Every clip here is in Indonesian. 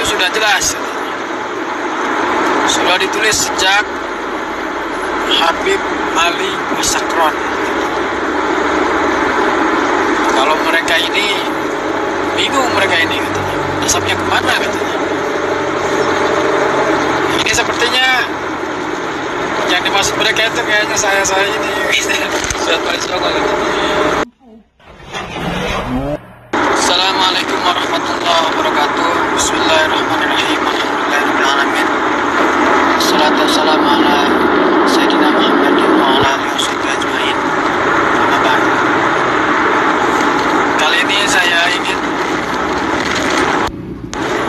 sudah jelas, sudah ditulis sejak Habib Ali Masakron. Kalau mereka ini bingung, mereka ini katanya, nasabnya kemana katanya. Ini sepertinya yang dimaksud mereka itu kayaknya saya ini sudah paling songong gitu. Assalamualaikum warahmatullahi wabarakatuh. Bismillahirrahmanirrahim. Alhamdulillahirrahmanirrahim. Assalatu wassalamu ala Sayyidina Muhammadin wa ala alihi washabihi ajmain. Amma ba'd. Kali ini saya ingin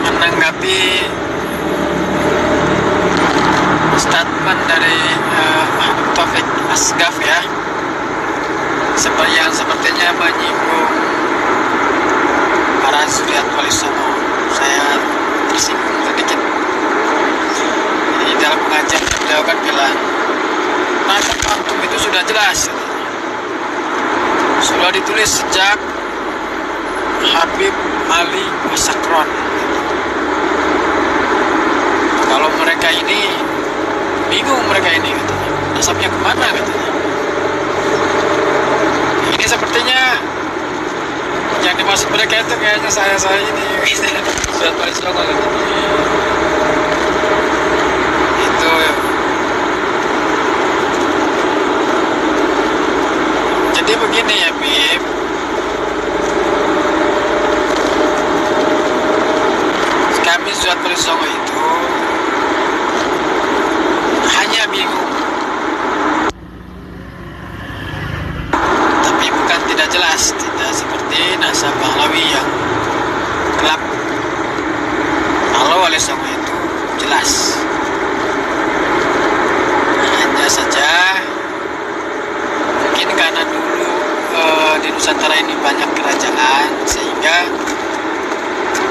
menanggapi statement dari Taufik Asgaf ya, yang sepertinya menyinggung para zuriat Wali Songo. Saya tersinggung sedikit. Jadi dalam pengajian beliau kan bilang, nasab antum itu sudah jelas, sudah ditulis sejak Habib Ali Masakron. Kalau mereka ini bingung, mereka ini katanya, nasabnya kemana katanya. Ini sepertinya yang dimaksud mereka itu kayaknya saya ini sudah paling songong gitu. Itu jadi begini ya Bib, kami Zuriat Wali Songo itu hanya bingung, tapi bukan tidak jelas, tidak seperti nasab Pahlawi yang gelap. Kalau Wali Songo itu jelas, hanya saja mungkin karena dulu di Nusantara ini banyak kerajaan, sehingga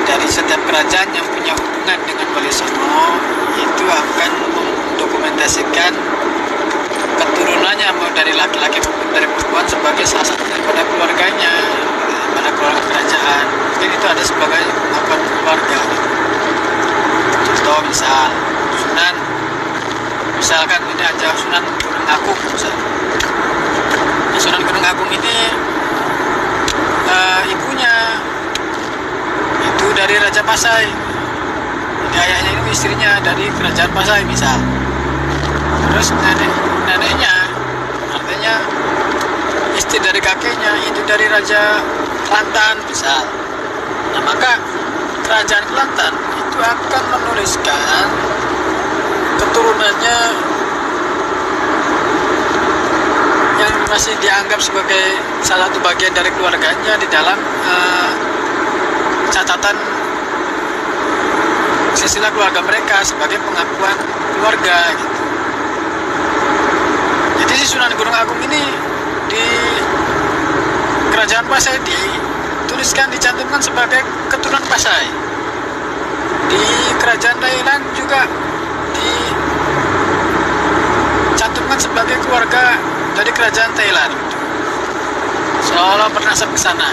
dari setiap kerajaan yang punya hubungan dengan Wali Songo itu akan mendokumentasikan keturunannya, mau dari laki-laki maupun dari perempuan, sebagai salah satu daripada keluarganya, pada keluarga kerajaan. Jadi itu ada sebagai pengakuan keluarga. Contoh misal Sunan, misalkan ini aja Sunan Gunung Agung misalnya. Nah, Sunan Gunung Agung ini ibunya itu dari Raja Pasai, jadi ayahnya itu istrinya dari kerajaan Pasai misal. Terus neneknya, artinya istri dari kakeknya itu dari Raja Kelantan misal. Nah maka kerajaan Kelantan itu akan menuliskan keturunannya yang masih dianggap sebagai salah satu bagian dari keluarganya di dalam catatan silsilah keluarga mereka sebagai pengakuan keluarga gitu. Jadi si Sunan Gunung Agung ini di kerajaan Pasai dituliskan, dicantumkan sebagai keturunan Pasai. Di kerajaan Thailand juga dicantumkan sebagai keluarga dari kerajaan Thailand, seolah bernasab ke sana.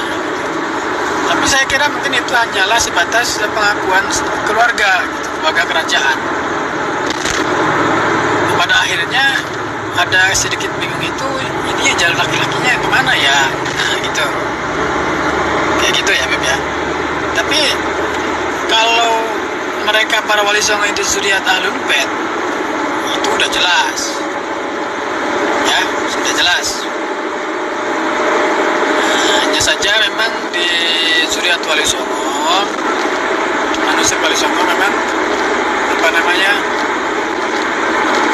Tapi saya kira mungkin itu hanyalah sebatas pengakuan keluarga, gitu, keluarga kerajaan. Pada akhirnya ada sedikit bingung itu, ini jalan laki-lakinya kemana ya? Nah gitu, kayak gitu ya Beb ya. Tapi kalau mereka para Wali Songo itu zuriat Ahlul Bait, itu udah jelas, ya sudah jelas. Hanya saja memang di zuriat Wali Songo, manusia Wali Songo memang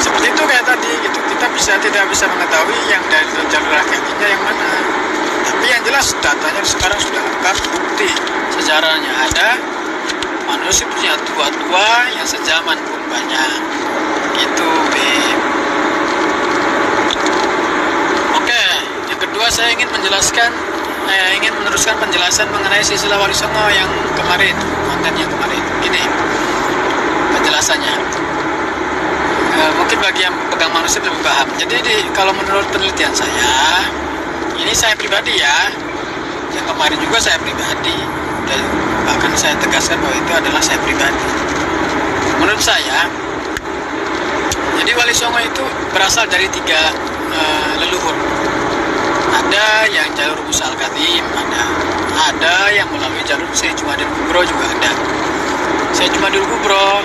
seperti itu kayak tadi gitu. Kita tidak bisa mengetahui yang dari jalur laki-lakinya yang mana. Tapi yang jelas datanya sekarang sudah lengkap, bukti sejarahnya ada, manusia punya tua-tua yang sejaman pun banyak. Gitu, Beb. Oke, yang kedua saya ingin meneruskan penjelasan mengenai silsilah Wali Songo yang kemarin, kontennya kemarin. Gini penjelasannya. Mungkin bagi yang pegang manuskrip lebih paham. Jadi kalau menurut penelitian saya, ini saya pribadi ya, yang kemarin juga saya pribadi, Bahkan saya tegaskan bahwa itu adalah saya pribadi. Menurut saya, jadi Wali Songo itu berasal dari 3 leluhur. Ada yang jalur Musa Al-Kadzim, ada yang melalui jalur Syekh Jumadil Kubro juga ada. Syekh Jumadil Kubro,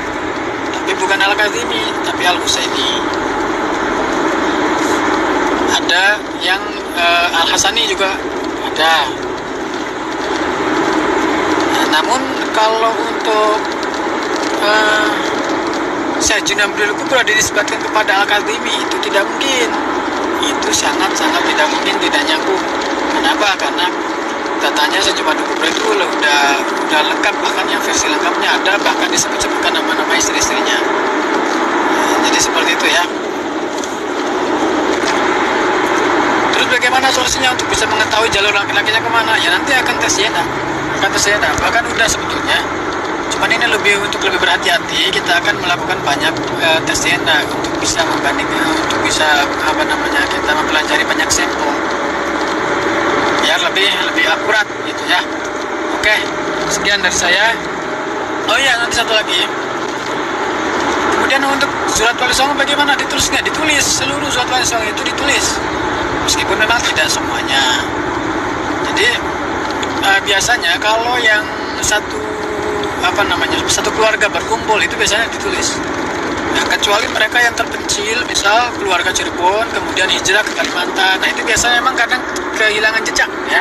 tapi bukan Al-Kadzimi, tapi Al-Husaini. Ada yang Al-Hasani juga ada. Namun kalau untuk Syekh Jumadil Kubro dinisbatkan kepada Al-Kadzimi itu tidak mungkin. Itu sangat-sangat tidak mungkin, tidak nyambung. Kenapa? Karena datanya Syekh Jumadil Kubro itu udah lengkap, bahkan yang versi lengkapnya ada, bahkan disebut-sebutkan nama-nama istri-istrinya. Jadi seperti itu ya. Terus bagaimana solusinya untuk bisa mengetahui jalur laki-lakinya kemana? Ya nanti akan tes DNA. Bahkan udah sebetulnya. Cuman ini untuk lebih berhati-hati, kita akan melakukan banyak tes DNA untuk bisa membandingkan, untuk bisa kita mempelajari banyak sampel biar lebih akurat gitu ya. Oke, sekian dari saya. Oh iya, nanti satu lagi. Kemudian untuk surat Wali Songo bagaimana, ditulis nggak? Ditulis, seluruh surat Wali Songo itu ditulis, meskipun memang tidak semuanya. Jadi biasanya kalau yang satu keluarga berkumpul itu biasanya ditulis. Nah, kecuali mereka yang terpencil, misal keluarga Cirebon kemudian hijrah ke Kalimantan, nah itu biasanya memang kadang kehilangan jejak ya.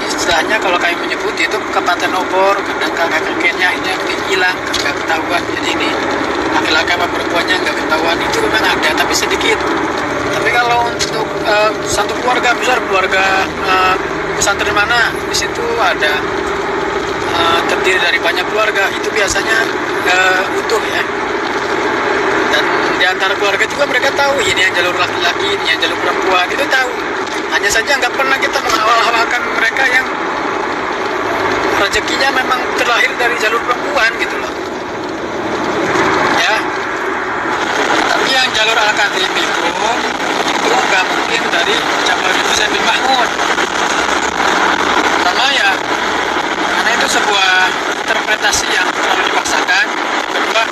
Istilahnya kalau kami menyebut itu kepatan obor, kadang kakek-kakeknya ini hilang, nggak ketahuan. Jadi ini laki-laki apa perempuannya nggak ketahuan, itu memang ada tapi sedikit. Tapi kalau untuk satu keluarga, misal keluarga pesantren mana, di situ ada terdiri dari banyak keluarga, itu biasanya utuh ya. Dan di antara keluarga juga mereka tahu ini yang jalur laki-laki, ini yang jalur perempuan, itu tahu. Hanya saja nggak pernah kita mengawal-awalkan mereka yang rezekinya memang terlahir dari jalur perempuan gitu loh ya. Tapi yang jalur Al-Kadzimi itu nggak mungkin dari Jabal Husain bin Mahmud. Pertama ya, karena itu sebuah interpretasi yang terlalu dipaksakan. Kedua,